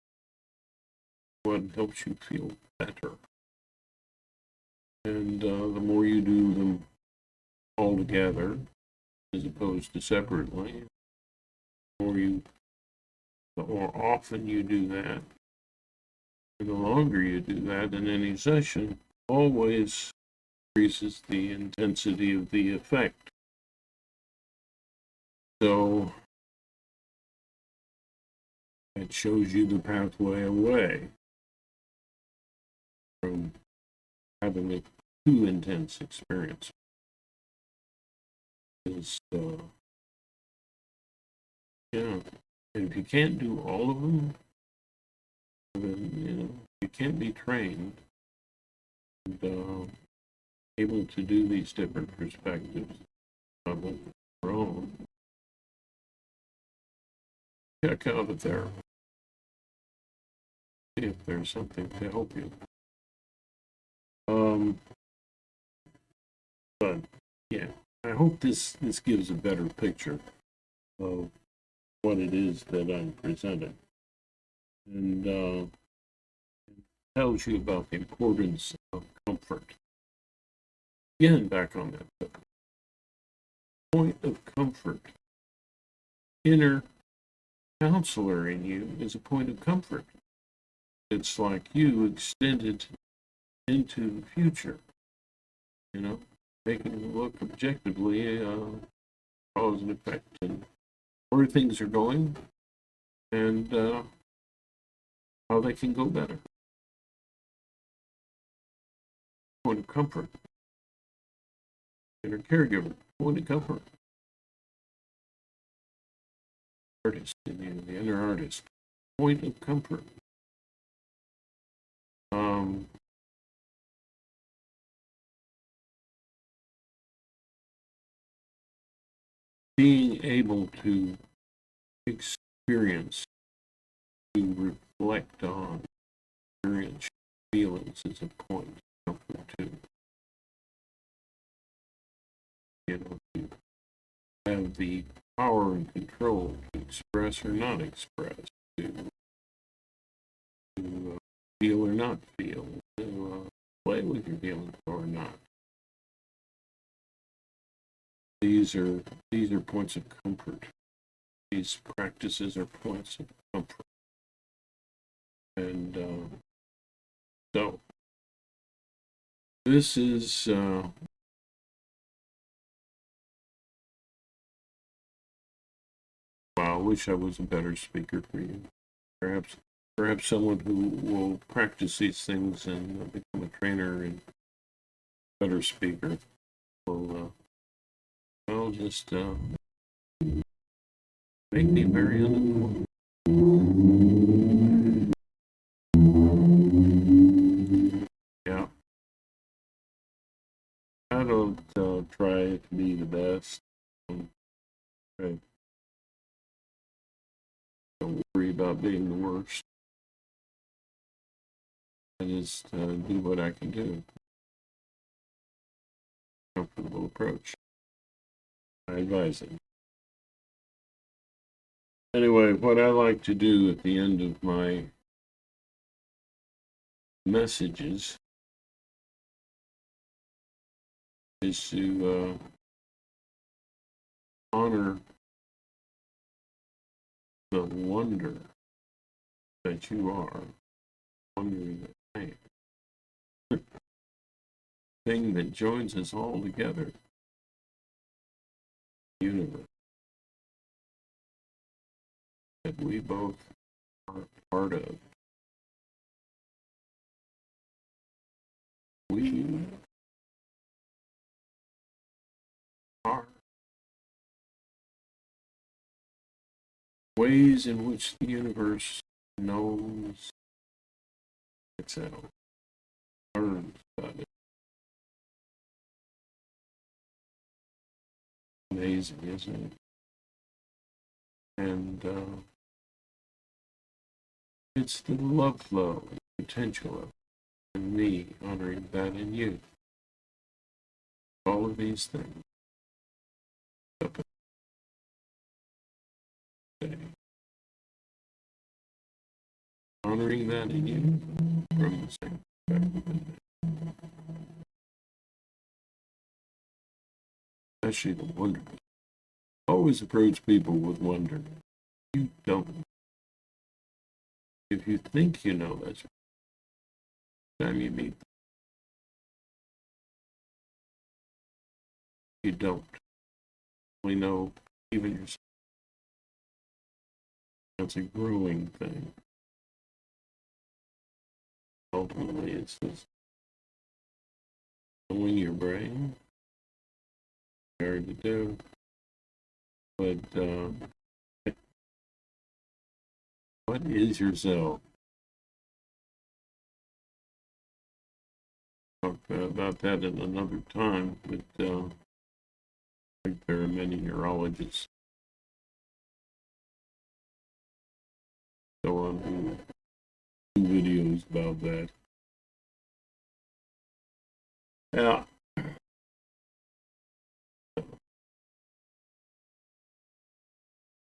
S1: What helps you feel better. And the more you do them all together, as opposed to separately, the more often you do that, and the longer you do that in any session, always increases the intensity of the effect. So It shows you the pathway away from having a too intense experience. Is yeah, and if you can't do all of them, then you can't be trained and able to do these different perspectives of your own. Check out a therapist. See if there's something to help you. But yeah, I hope this gives a better picture of what it is that I'm presenting, and tells you about the importance of comfort. Again, back on that point of comfort. Inner counselor in you is a point of comfort. It's like you extended into the future, making it look objectively cause and effect and where things are going and how they can go better. Point of comfort. Inner caregiver, point of comfort. Artist in you, the inner artist, point of comfort. Being able to experience, to reflect on, experience feelings is a point of comfort too. To have the power and control to express or not express, to feel or not feel, to play with your feelings or not. These are points of comfort. These practices are points of comfort. And so this is wow, I wish I was a better speaker for you. Perhaps someone who will practice these things and become a trainer and better speaker will just make me very unemployed. Yeah. I don't try to be the best. Right. Don't worry about being the worst. I just do what I can do. Comfortable approach. I advise it. Anyway, what I like to do at the end of my messages is to honor the wonder that you are, wondering that I am. Thing that joins us all together, the universe, that we both are part of. We are ways in which the universe knows itself, learns about it. Amazing, isn't it? And it's the love flow, the potential of it, and me honoring that in you. All of these things. Up honoring that in you from the same perspective. Especially the wonder. Always approach people with wonder. You don't. If you think you know, that's the time you meet them. You don't. We know even yourself. That's a growing thing. Ultimately, it's just knowing your brain. Hard to do, but what is yourself? Talk about that at another time, but I think there are many neurologists go on who do videos about that. Yeah.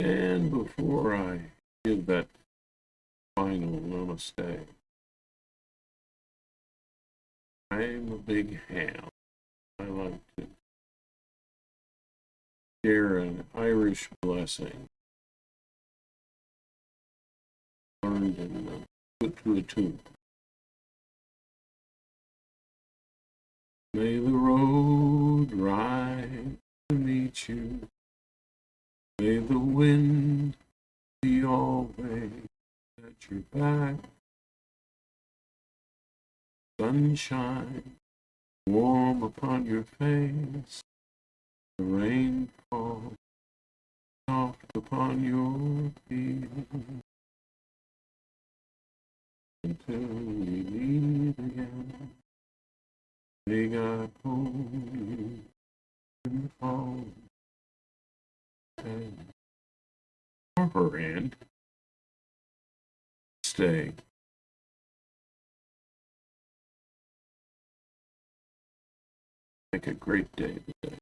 S1: And before I give that final namaste, I'm a big ham. I like to share an Irish blessing learned and put to a tune. May the road ride to meet you. May the wind be always at your back. Sunshine warm upon your face. The rain falls soft upon your feet. Until we meet again, may God hold you in all and or her hand. Stay. Make a great day today.